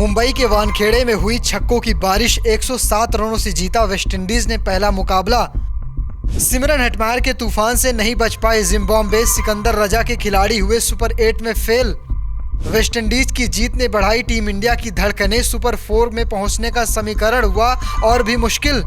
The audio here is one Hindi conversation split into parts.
मुंबई के वानखेड़े में हुई छक्कों की बारिश, 107 रनों से जीता वेस्टइंडीज ने पहला मुकाबला। सिमरन हेटमायर के तूफान से नहीं बच पाए जिम्बाब्वे, सिकंदर रजा के खिलाड़ी हुए सुपर 8 में फेल। वेस्टइंडीज की जीत ने बढ़ाई टीम इंडिया की धड़कनें, सुपर 4 में पहुंचने का समीकरण हुआ और भी मुश्किल।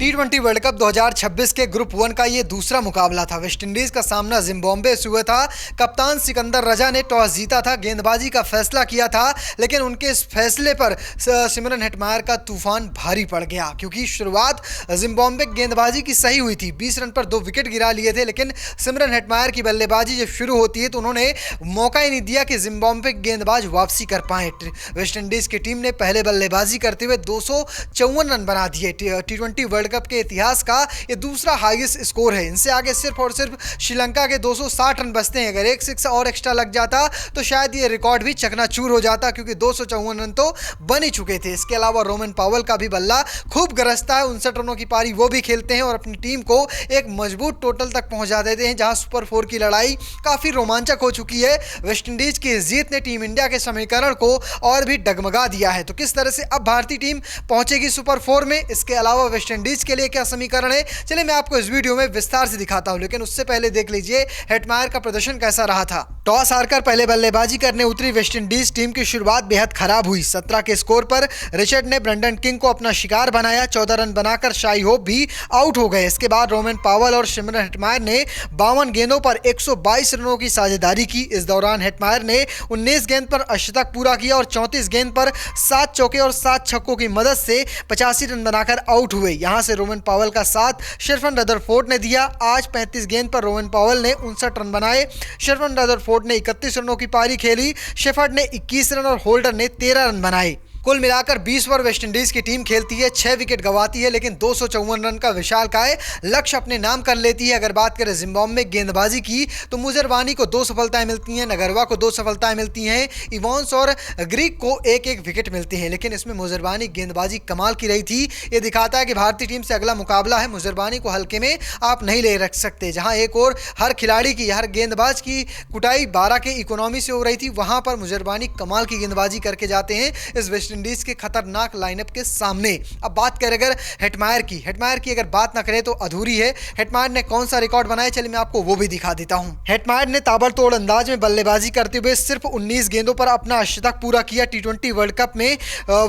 टी20 वर्ल्ड कप 2026 के ग्रुप 1 का ये दूसरा मुकाबला था। वेस्टइंडीज का सामना जिम्बाब्वे से हुआ था। कप्तान सिकंदर रजा ने टॉस जीता था, गेंदबाजी का फैसला किया था, लेकिन उनके इस फैसले पर सिमरन हेटमायर का तूफान भारी पड़ गया, क्योंकि शुरुआत जिम्बाब्वे गेंदबाजी की सही हुई थी। 20 रन पर 2 विकेट गिरा लिए थे, लेकिन सिमरन हेटमायर की बल्लेबाजी जब शुरू होती है तो उन्होंने मौका ही नहीं दिया कि जिम्बाब्वे गेंदबाज वापसी कर पाए। वेस्टइंडीज की टीम ने पहले बल्लेबाजी करते हुए 254 रन बना दिए। टी20 वर्ल्ड कप के इतिहास का ये दूसरा हाईएस्ट स्कोर है। इनसे आगे सिर्फ और सिर्फ श्रीलंका के 260 रन बचते हैं। अगर एक सिक्स और एक्स्ट्रा लग जाता तो शायद ये रिकॉर्ड भी चकनाचूर हो जाता, क्योंकि 254 रन तो बन ही चुके थे। इसके अलावा रोमन पावेल का भी बल्ला खूब गरजता है, 59 रनों की पारी वो भी खेलते हैं और अपनी टीम को एक मजबूत टोटल तक पहुंचा देते हैं, जहां सुपर 4 की लड़ाई काफी रोमांचक हो चुकी है। वेस्टइंडीज की इस जीत ने टीम इंडिया के समीकरण को और भी डगमगा दिया है। तो किस तरह से अब भारतीय टीम पहुंचेगी सुपर 4 में, इसके अलावा वेस्टइंडीज के लिए क्या समीकरण है, चलिए मैं आपको इस वीडियो में विस्तार से दिखाता हूं। लेकिन उससे पहले देख लीजिए हेटमायर का प्रदर्शन कैसा रहा था। टॉस हारकर पहले बल्लेबाजी करने उतरी वेस्टइंडीज टीम की शुरुआत बेहद खराब हुई। 17 के स्कोर पर रिचर्ड ने ब्रेंडन किंग को अपना शिकार बनाया। 14 रन बनाकर शाई होप भी आउट हो गए। इसके बाद रोमन पावेल और सिमरन हेटमायर ने 52 गेंदों पर 122 रनों की साझेदारी की। इस दौरान हेटमायर ने 19 गेंद पर अर्धशतक पूरा किया और 34 गेंद पर 7 चौके और 7 छक्कों की मदद से 85 रन बनाकर आउट हुए। यहां से रोमन पावेल का साथ शेफन रदरफोर्ड ने दिया। आज 35 गेंद पर रोमन पावेल ने 59 रन बनाए। शेफन रदरफोर्ड ने 31 रनों की पारी खेली। शेफर्ड ने 21 रन और होल्डर ने 13 रन बनाए। कुल मिलाकर 20 ओवर वेस्टइंडीज की टीम खेलती है, 6 विकेट गंवाती है, लेकिन 254 रन का विशालकाय लक्ष्य अपने नाम कर लेती है। अगर बात करें जिम्बाब्वे गेंदबाजी की तो मुजरवानी को 2 सफलताएं मिलती हैं, नगरवा को 2 सफलताएं मिलती हैं, इवांस और ग्रीक को 1-1 विकेट मिलते हैं। लेकिन इसमें मुजरवानी गेंदबाजी कमाल की रही थी। ये दिखाता है कि भारतीय टीम से अगला मुकाबला है, मुजरवानी को हल्के में आप नहीं ले रख सकते। जहां एक और हर खिलाड़ी की, हर गेंदबाज की कुटाई 12 के इकोनॉमी से हो रही थी, वहां पर मुजरवानी कमाल की गेंदबाजी करके जाते हैं इस वेस्टइंडीज के खतरनाक लाइनअप के सामने। अब बात करें अगर हेटमायर की अगर बात ना करें तो अधूरी है। हेटमायर ने कौन सा रिकॉर्ड बनाया, चलिए मैं आपको वो भी दिखा देता हूं। हेटमायर ने ताबड़तोड़ अंदाज में बल्लेबाजी करते हुए सिर्फ 19 गेंदों पर अपना अर्धशतक पूरा किया। टी20 वर्ल्ड कप में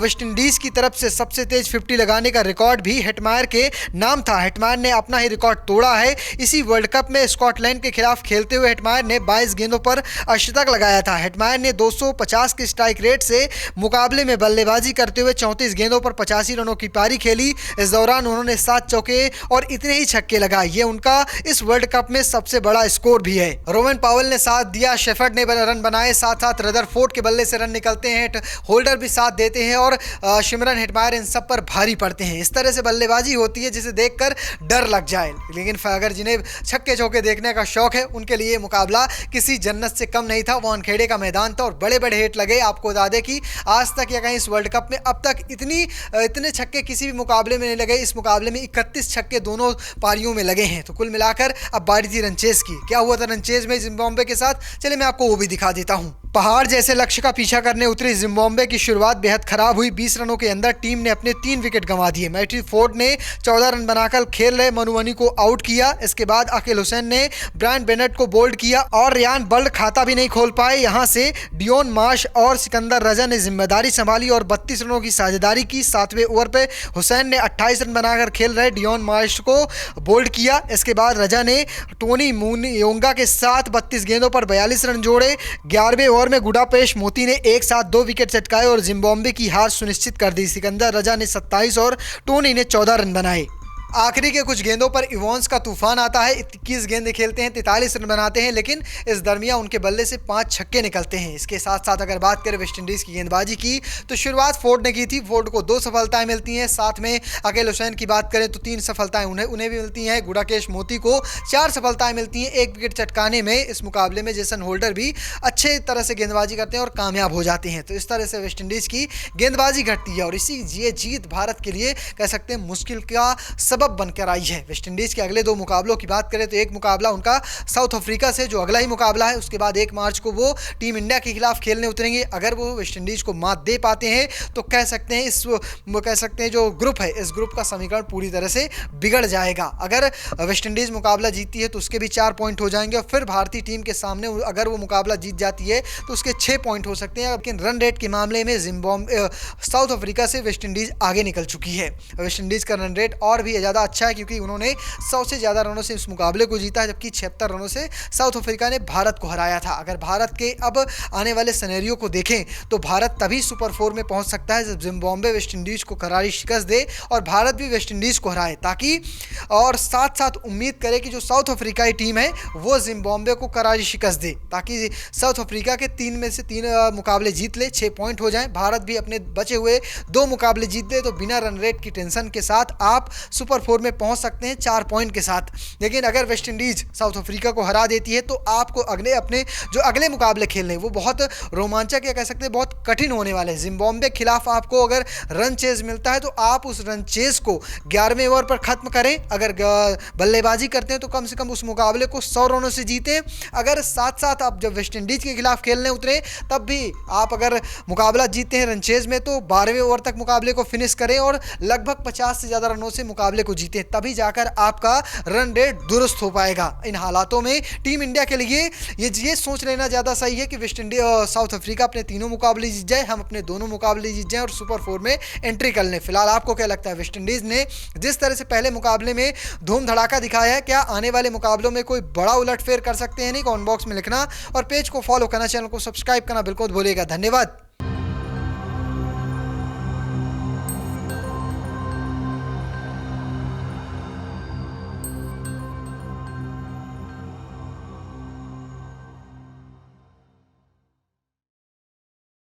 वेस्टइंडीज की तरफ से सबसे तेज 50 लगाने का रिकॉर्ड भी हेटमायर के नाम था। हेटमायर ने अपना ही रिकॉर्ड तोड़ा है। इसी वर्ल्ड कप में स्कॉटलैंड के खिलाफ खेलते हुए हेटमायर ने 22 गेंदों पर अर्धशतक लगाया था। हेटमायर ने 250 के स्ट्राइक रेट से मुकाबले में बल्लेबाजी करते हुए 34 गेंदों पर 85 रनों की पारी खेली। इस दौरान उन्होंने 7 चौके और इतने ही छक्के लगाए। ये उनका इस वर्ल्ड कप में सबसे बड़ा स्कोर भी है। रोमन पावेल ने साथ दिया, शेफर्ड ने रन बनाए, साथ साथ रदरफोर्ड के बल्ले से रन निकलते हैं, होल्डर भी साथ देते हैं और सिमरन हेटमायर इन सब पर भारी पड़ते हैं। इस तरह से बल्लेबाजी होती है जिसे देखकर डर लग जाए। लेकिन अगर जिन्हें छक्के चौके देखने का शौक है उनके लिए मुकाबला किसी जन्नत से कम नहीं था। वानखेड़े का मैदान था और बड़े बड़े हिट लगे। आपको बता दें कि आज तक या कहीं इस वर्ल्ड कप में अब तक इतने छक्के किसी भी मुकाबले में नहीं लगे। इस मुकाबले में 31 छक्के दोनों पारियों में लगे हैं। तो कुल मिलाकर अब बारी थी रनचेज की। क्या हुआ था रनचेज में जिम्बाब्वे के साथ, चलिए मैं आपको वो भी दिखा देता हूं। पहाड़ जैसे लक्ष्य का पीछा करने उतरी जिम्बाब्वे की शुरुआत बेहद खराब हुई। 20 रनों के अंदर टीम ने अपने 3 विकेट गंवा दिए। मैथ्यू फोर्ड ने 14 रन बनाकर खेल रहे मनुवनी को आउट किया। इसके बाद अकील हुसैन ने ब्रायन बेनेट को बोल्ड किया और रियान बल्ड खाता भी नहीं खोल पाए। यहां से डियोन मार्श और सिकंदर रजा ने जिम्मेदारी संभाली और 32 रनों की साझेदारी की। 7वें ओवर पे हुसैन ने 28 रन बनाकर खेल रहे डियोन मार्श को बोल्ड किया। इसके बाद रजा ने टोनी मूनियोंगा के साथ 32 गेंदों पर 42 रन जोड़े। 11वें ओवर में गुडापेश मोती ने एक साथ 2 विकेट चटकाए और जिम्बाब्वे की हार सुनिश्चित कर दी। सिकंदर रजा ने 27 और टोनी ने 14 रन बनाए। आखिरी के कुछ गेंदों पर इवांस का तूफान आता है। 21 गेंदें खेलते हैं, 43 रन बनाते हैं, लेकिन इस दरमियान उनके बल्ले से 5 छक्के निकलते हैं। इसके साथ साथ अगर बात करें वेस्टइंडीज की गेंदबाजी की तो शुरुआत फोर्ड ने की थी। फोर्ड को 2 सफलताएं मिलती हैं। साथ में अकील हुसैन की बात करें तो 3 सफलताएं उन्हें भी मिलती हैं। गुडाकेश मोती को 4 सफलताएं मिलती हैं 1 विकेट चटकाने में। इस मुकाबले में जेसन होल्डर भी अच्छे तरह से गेंदबाजी करते हैं और कामयाब हो जाते हैं। तो इस तरह से वेस्टइंडीज की गेंदबाजी घटती है और इसी ये जीत भारत के लिए कह सकते हैं मुश्किल का सबक सबब बनकर आई है। वेस्टइंडीज़ के अगले 2 मुकाबलों की बात करें तो एक मुकाबला उनका साउथ अफ्रीका से जो अगला ही मुकाबला है, उसके बाद 1 मार्च को वो टीम इंडिया के खिलाफ खेलने उतरेंगे। अगर वो वेस्टइंडीज़ को मात दे पाते हैं तो कह सकते हैं जो ग्रुप है, इस ग्रुप का समीकरण पूरी तरह से बिगड़ जाएगा। अगर वेस्टइंडीज़ मुकाबला जीतती है तो उसके भी 4 पॉइंट हो जाएंगे और फिर भारतीय टीम के सामने अगर वो मुकाबला जीत जाती है तो उसके 6 पॉइंट हो सकते हैं। लेकिन रन रेट के मामले में साउथ अफ्रीका से वेस्टइंडीज़ आगे निकल चुकी है। वेस्टइंडीज़ का रन रेट और भी ज़्यादा अच्छा है क्योंकि उन्होंने 100 से ज़्यादा रनों से इस मुकाबले को जीता है, जबकि 76 रनों से साउथ अफ्रीका ने भारत को हराया था। अगर भारत के अब आने वाले सिनेरियो को देखें तो भारत तभी सुपर 4 में पहुंच सकता है जब जिम्बाब्वे वेस्टइंडीज़ को करारी शिकस्त दे और भारत भी वेस्टइंडीज़ को हराए, ताकि और साथ साथ उम्मीद करे कि जो साउथ अफ्रीकाई टीम है वो जिम्बाब्वे को करारी शिकस्त दे, ताकि साउथ अफ्रीका के 3 में से 3 मुकाबले जीत ले, 6 पॉइंट हो जाएं। भारत भी अपने बचे हुए 2 मुकाबले जीत दे तो बिना रन रेट की टेंशन के साथ आप सुपर 4 में पहुंच सकते हैं 4 पॉइंट के साथ। लेकिन अगर वेस्टइंडीज़ साउथ अफ्रीका को हरा देती है तो आपको अपने जो अगले मुकाबले खेलने वो बहुत रोमांचक या कह सकते हैं बहुत कठिन होने वाले हैं। जिम्बाब्वे के खिलाफ आपको अगर रन चेज मिलता है तो आप उस रन चेज को 11वें ओवर पर खत्म करें। अगर बल्लेबाजी करते हैं तो कम से कम उस मुकाबले को 100 रनों से जीतें। अगर साथ साथ आप जब वेस्टइंडीज़ के खिलाफ खेलने उतरे तब भी आप अगर मुकाबला जीतते हैं रन चेज में तो 12वें ओवर तक मुकाबले को फिनिश करें और लगभग 50 से ज़्यादा रनों से मुकाबले को जीतें, तभी जाकर आपका रन रेट दुरुस्त हो पाएगा। इन हालातों में टीम इंडिया के लिए ये सोच लेना ज़्यादा सही है कि वेस्टइंडीज और साउथ अफ्रीका अपने तीनों मुकाबले जीत जाए, हम अपने दोनों मुकाबले जीत जाएं और सुपर 4 में एंट्री कर लें। फिलहाल आपको क्या लगता है, वेस्टइंडीज़ ने जिस तरह से पहले मुकाबले में धूम धड़ाका दिखाया है, क्या आने वाले मुकाबलों में कोई बड़ा उलटफेर कर सकते हैं? नहीं, कमेंट बॉक्स में लिखना और पेज को फॉलो करना, चैनल को सब्सक्राइब करना बिल्कुल भूलिएगा। धन्यवाद।